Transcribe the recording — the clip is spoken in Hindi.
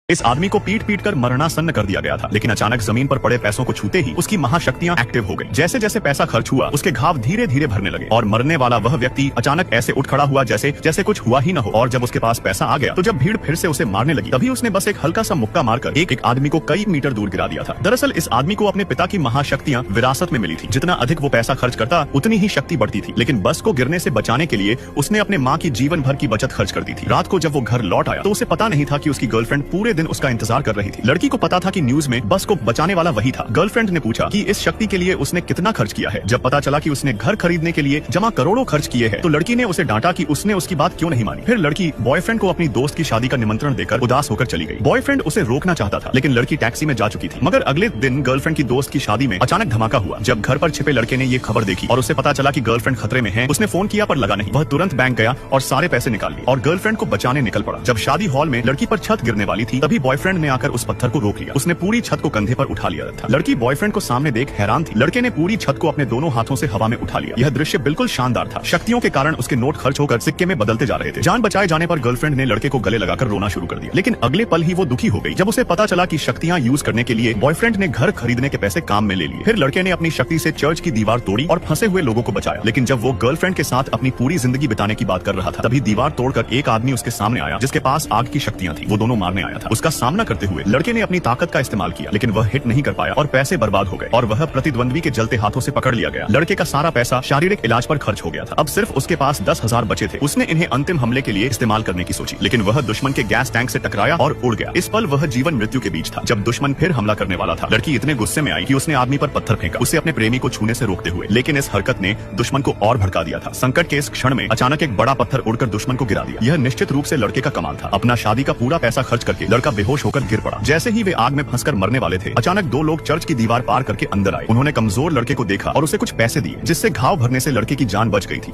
इस आदमी को पीट पीट कर मरणासन्न कर दिया गया था, लेकिन अचानक जमीन पर पड़े पैसों को छूते ही उसकी महाशक्तियां एक्टिव हो गई। जैसे जैसे पैसा खर्च हुआ उसके घाव धीरे धीरे भरने लगे और मरने वाला वह व्यक्ति अचानक ऐसे उठ खड़ा हुआ जैसे जैसे कुछ हुआ ही न हो। और जब उसके पास पैसा आ गया तो जब भीड़ फिर से उसे मारने लगी तभी उसने बस एक हल्का सा मुक्का मारकर एक आदमी को कई मीटर दूर गिरा दिया था। दरअसल इस आदमी को अपने पिता की महाशक्तियां विरासत में मिली थी। जितना अधिक वो पैसा खर्च करता उतनी ही शक्ति बढ़ती थी, लेकिन बस को गिरने से बचाने के लिए उसने अपने माँ की जीवन भर की बचत खर्च कर दी थी। रात को जब वो घर लौट आया तो उसे पता नहीं था कि उसकी गर्लफ्रेंड पूरे दिन उसका इंतजार कर रही थी। लड़की को पता था कि न्यूज में बस को बचाने वाला वही था। गर्लफ्रेंड ने पूछा कि इस शक्ति के लिए उसने कितना खर्च किया है। जब पता चला कि उसने घर खरीदने के लिए जमा करोड़ों खर्च किए हैं तो लड़की ने उसे डांटा कि उसने उसकी बात क्यों नहीं मानी। फिर लड़की बॉयफ्रेंड को अपनी दोस्त की शादी का निमंत्रण देकर उदास होकर चली गई। बॉयफ्रेंड उसे रोकना चाहता था लेकिन लड़की टैक्सी में जा चुकी थी। मगर अगले दिन गर्लफ्रेंड की दोस्त की शादी में अचानक धमाका हुआ। जब घर पर छिपे लड़के ने ये खबर देखी और उसे पता चला कि गर्लफ्रेंड खतरे में है, उसने फोन किया पर लगा नहीं। वह तुरंत बैंक गया और सारे पैसे निकाल लिए और गर्लफ्रेंड को बचाने निकल पड़ा। जब शादी हॉल में लड़की पर छत गिरने वाली थी तभी बॉयफ्रेंड ने आकर उस पत्थर को रोक लिया। उसने पूरी छत को कंधे पर उठा लिया था। लड़की बॉयफ्रेंड को सामने देख हैरान थी। लड़के ने पूरी छत को अपने दोनों हाथों से हवा में उठा लिया। यह दृश्य बिल्कुल शानदार था। शक्तियों के कारण उसके नोट खर्च होकर सिक्के में बदलते जा रहे थे। जान बचाए जाने पर गर्लफ्रेंड ने लड़के को गले लगाकर रोना शुरू कर दिया, लेकिन अगले पल ही वो दुखी हो गई जब उसे पता चला कि शक्तियां यूज करने के लिए बॉयफ्रेंड ने घर खरीदने के पैसे काम में ले लिए। फिर लड़के ने अपनी शक्ति से चर्च की दीवार तोड़ी और फंसे हुए लोगों को बचाया। लेकिन जब वो गर्लफ्रेंड के साथ अपनी पूरी जिंदगी बिताने की बात कर रहा था तभी दीवार तोड़कर एक आदमी उसके सामने आया जिसके पास आग की शक्तियां थी। वो दोनों मारने आया था। उसका सामना करते हुए लड़के ने अपनी ताकत का इस्तेमाल किया, लेकिन वह हिट नहीं कर पाया और पैसे बर्बाद हो गए और वह प्रतिद्वंद्वी के जलते हाथों से पकड़ लिया गया। लड़के का सारा पैसा शारीरिक इलाज पर खर्च हो गया था। अब सिर्फ उसके पास 10,000 बचे थे। उसने इन्हें अंतिम हमले के लिए इस्तेमाल करने की सोची, लेकिन वह दुश्मन के गैस टैंक से टकराया और उड़ गया। इस पल वह जीवन मृत्यु के बीच था। जब दुश्मन फिर हमला करने वाला था लड़की इतने गुस्से में आई कि उसने आदमी पर पत्थर फेंका, उसे अपने प्रेमी को छूने से रोकते हुए। लेकिन इस हरकत ने दुश्मन को और भड़का दिया था। संकट के इस क्षण में अचानक एक बड़ा पत्थर उड़कर दुश्मन को गिरा दिया। यह निश्चित रूप से लड़के का कमाल था। अपना शादी का पूरा पैसा खर्च करके लड़का बेहोश होकर गिर पड़ा। जैसे ही वे आग में फंसकर मरने वाले थे अचानक दो लोग चर्च की दीवार पार करके अंदर आए। उन्होंने कमजोर लड़के को देखा और उसे कुछ पैसे दिए, जिससे घाव भरने से लड़के की जान बच गई थी।